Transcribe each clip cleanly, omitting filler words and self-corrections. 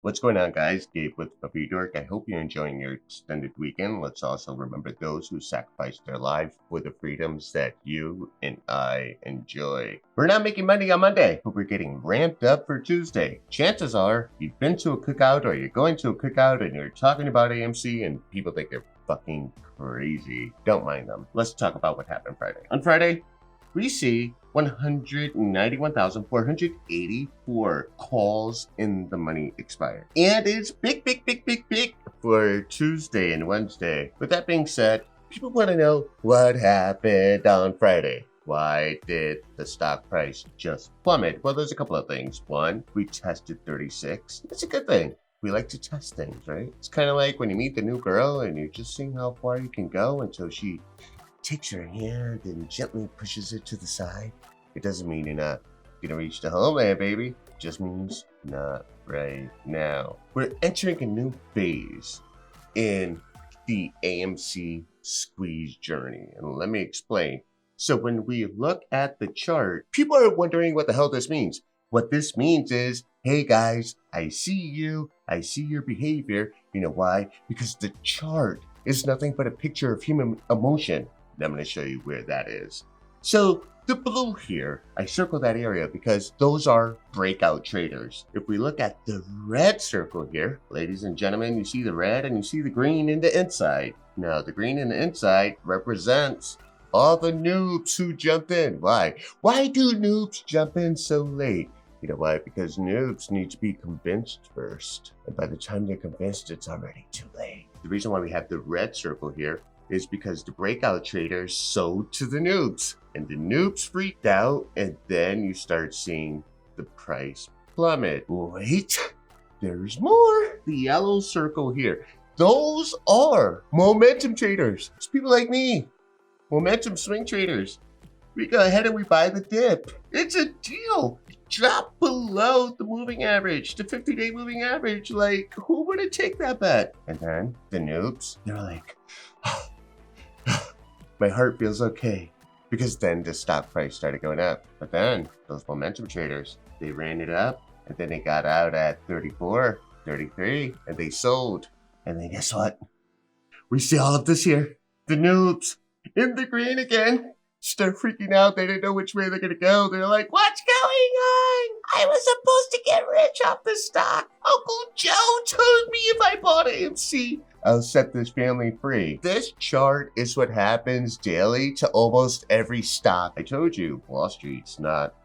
What's going on, guys? Gabe with ReviewDork. I hope you're enjoying your extended weekend. Let's also remember those who sacrificed their life for the freedoms that you and I enjoy. We're not making money on Monday, but we're getting ramped up for Tuesday. Chances are you've been to a cookout or you're going to a cookout and you're talking about AMC and people think you're fucking crazy. Don't mind them. Let's talk about what happened Friday. On Friday, we see 191,484 calls in the money expired. And it's big for Tuesday and Wednesday. With that being said, people want to know what happened on Friday. Why did the stock price just plummet? Well, there's a couple of things. One, we tested 36. It's a good thing. We like to test things, right? It's kind of like when you meet the new girl and you're just seeing how far you can go until she takes your hand and gently pushes it to the side. It doesn't mean you're not gonna reach the homeland, baby. It just means not right now. We're entering a new phase in the AMC squeeze journey. And let me explain. So when we look at the chart, people are wondering what the hell this means. What this means is, hey guys, I see you. I see your behavior. You know why? Because the chart is nothing but a picture of human emotion. I'm going to show you where that is. So the blue here, I circle that area because those are breakout traders. If we look at the red circle here, ladies and gentlemen, you see the red and you see the green in the inside. Now the green in the inside represents all the noobs who jumped in. Why? Why do noobs jump in so late? You know why? Because noobs need to be convinced first. And by the time they're convinced, it's already too late. The reason why we have the red circle here is because the breakout traders sold to the noobs and the noobs freaked out, and then you start seeing the price plummet. Wait, there's more. The yellow circle here, those are momentum traders. It's people like me, momentum swing traders. We go ahead and we buy the dip. It's a deal. Drop below the moving average, the 50-day moving average. Like, who would have take that bet? And then the noobs, they're like, oh, my heart feels okay, because then the stock price started going up. But then those momentum traders, they ran it up and then they got out at 34, 33 and they sold. And then guess what? We see all of this here. The noobs in the green again start freaking out. They didn't know which way they're going to go. They're like, what's going on? I was supposed to get rich off this stock. Uncle Joe told me if I bought AMC, I'll set this family free. This chart is what happens daily to almost every stock. I told you, Wall Street's not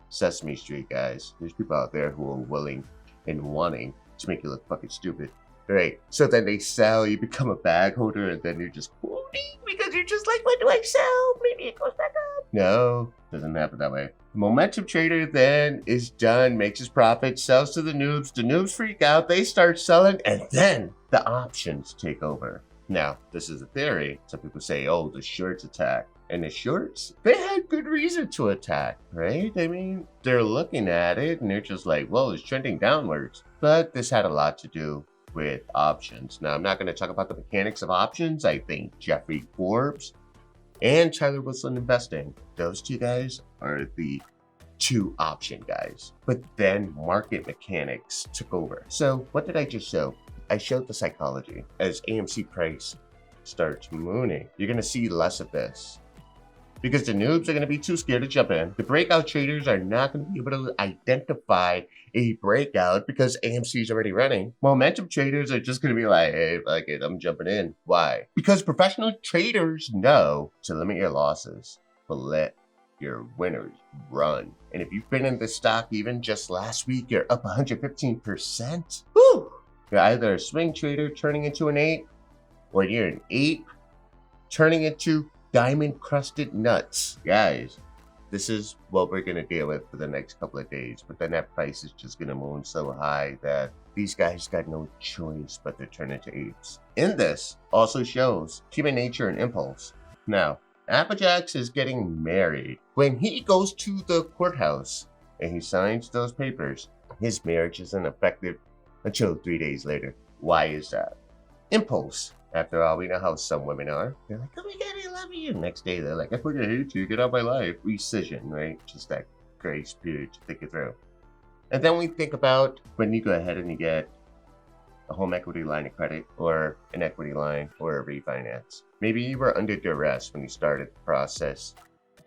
Sesame Street, guys. There's people out there who are willing and wanting to make you look fucking stupid. Right, so then they sell, you become a bag holder, and then you're just quoting because you're just like, what do I sell? Maybe it goes back up. No, doesn't happen that way. The momentum trader then is done, makes his profit, sells to the noobs freak out, they start selling, and then the options take over. Now, this is a theory. Some people say, oh, the shorts attack. And the shorts, they had good reason to attack, right? I mean, they're looking at it and they're just like, well, it's trending downwards. But this had a lot to do with options. Now, I'm not going to talk about the mechanics of options. I think Jeffrey Forbes and Tyler Wilson Investing, those two guys are the two option guys. But then market mechanics took over. So what did I just show? I showed the psychology. As AMC price starts mooning, you're going to see less of this, because the noobs are going to be too scared to jump in. The breakout traders are not going to be able to identify a breakout because AMC is already running. Momentum traders are just going to be like, hey, fuck it, I'm jumping in. Why? Because professional traders know to limit your losses, but let your winners run. And if you've been in this stock even just last week, you're up 115%. Woo! You're either a swing trader turning into an ape, or you're an ape turning into diamond crusted nuts. Guys, this is what we're going to deal with for the next couple of days. But then that price is just going to moon so high that these guys got no choice but to turn into apes. In this also shows human nature and impulse. Now, Applejack's is getting married. When he goes to the courthouse and he signs those papers, his marriage isn't effective until 3 days later. Why is that? Impulse. After all, we know how some women are. They're like, oh my God, I love you. Next day, they're like, I fucking hate you. Get out of my life. Rescission, right? Just that grace period to think it through. And then we think about when you go ahead and you get a home equity line of credit or an equity line or a refinance. Maybe you were under duress when you started the process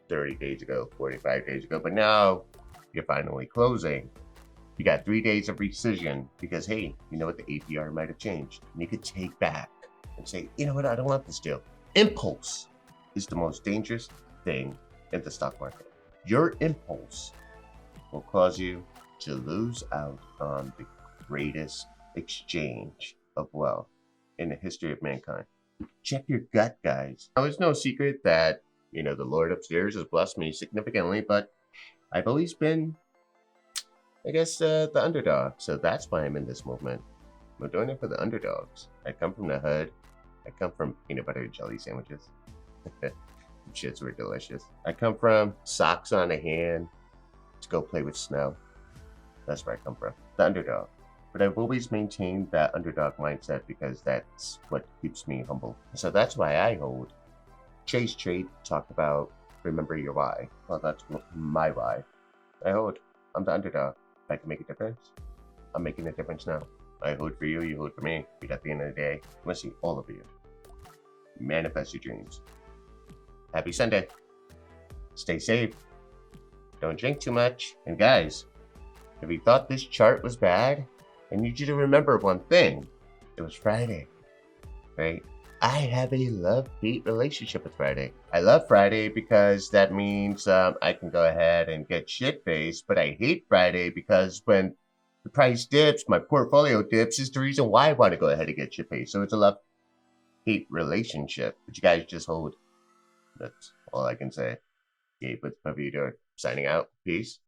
30 days ago, 45 days ago, but now you're finally closing. You got 3 days of rescission because, hey, you know what, the APR might have changed. And you could take back and say, you know what, I don't want this deal. Impulse is the most dangerous thing in the stock market. Your impulse will cause you to lose out on the greatest exchange of wealth in the history of mankind. Check your gut, guys. Now, it's no secret that, the Lord upstairs has blessed me significantly, but I've always been, I guess, the underdog. So that's why I'm in this movement. I'm doing it for the underdogs. I come from the hood. I come from peanut butter and jelly sandwiches. Shits were delicious. I come from socks on a hand to go play with snow. That's where I come from. The underdog. But I've always maintained that underdog mindset because that's what keeps me humble. So that's why I hold. Chase Trade talked about remember your why. Well, that's my why. I hold. I'm the underdog. If I can make a difference, I'm making a difference now. I hold for you, you hold for me. But at the end of the day, I want to see all of you manifest your dreams. Happy Sunday. Stay safe. Don't drink too much. And guys, if you thought this chart was bad, I need you to remember one thing. It was Friday, right? I have a love-hate relationship with Friday. I love Friday because that means I can go ahead and get shit-faced, but I hate Friday because when the price dips, my portfolio dips, is the reason why I want to go ahead and get shit-faced. So it's a love-hate relationship, but you guys just hold. That's all I can say. Gabe with ReviewDork signing out. Peace.